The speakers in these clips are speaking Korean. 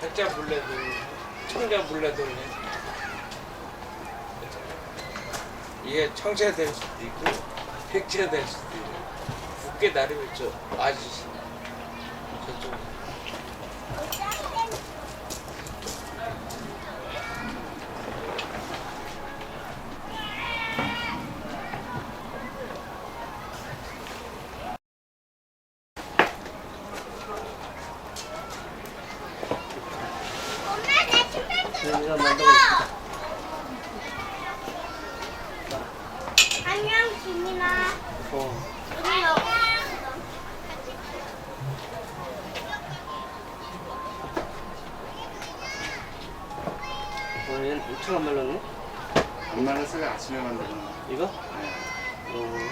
백자 불러도 청자 불러도 이게 청자 될 수도 있고 백자 될 수도 있고 굳게 나르겠죠. 아저씨 저쪽 안녕, 김이나. 우리 여기. 얘는 엄청 안 말랐네? 안 말랐어요. 아침에 만드는 거. 이거? 네.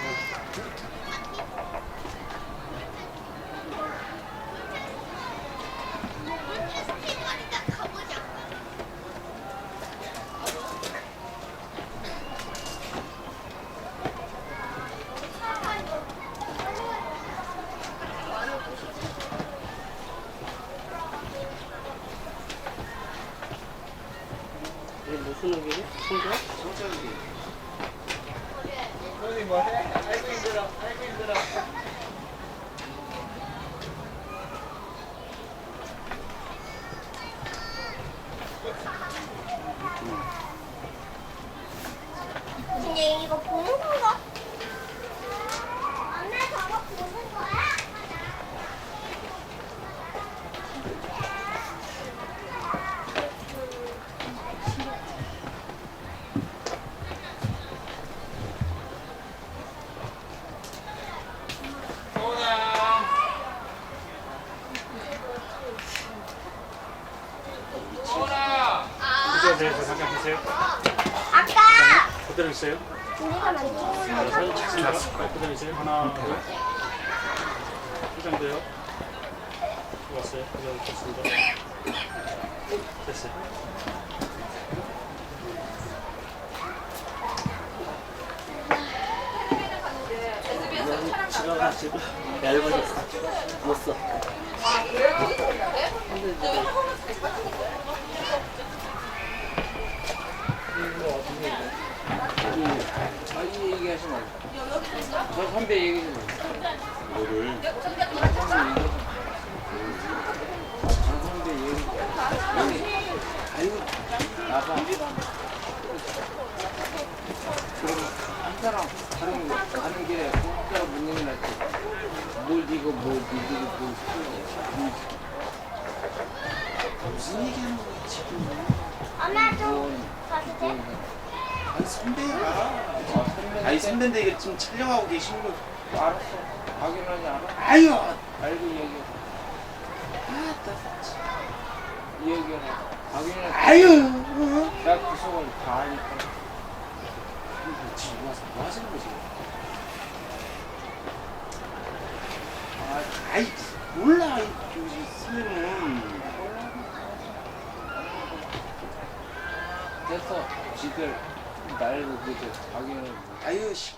이게 무슨 의미지? 청자? 청자기. 손이 뭐해? 아이고 힘들어 아이고 힘들어 근데 이거 보는 건가? 엄마 저거 보는 거야? 소나 소나 이거에 대해서 생각하세요? 아까 그대로 있어요? 우리가 만든 거. 사진 찍습니다. 그대로 있어요? 하나, 둘. 포장돼요. 왔어요. 그대로 됐습니다. 됐어요. 지나가지고 얇아졌어. 못 써. 자기 얘기하지 말고 저 선배 얘기 좀 뭐를? 저 선배 얘기 아이고 나가 그러면 한 사람 가는 길에 한 사람 못 얘기 날때 뭘 이거 뭘 이거 뭘 무슨 얘기하는 거야 지금? 엄마 좀 가도 돼? 아니 선배야. 아니 선배인데 이게 지금 촬영하고 계신 거. 알았어 확인하지 않아? 아유. 알고 얘기해 얘기해 확인해 아유. 나 구성을 다 하니까 지금 와서 뭐 하시는 거지? 아이 몰라 이 선배는. 됐어 지들 날고 그저 확인을 아유 씨.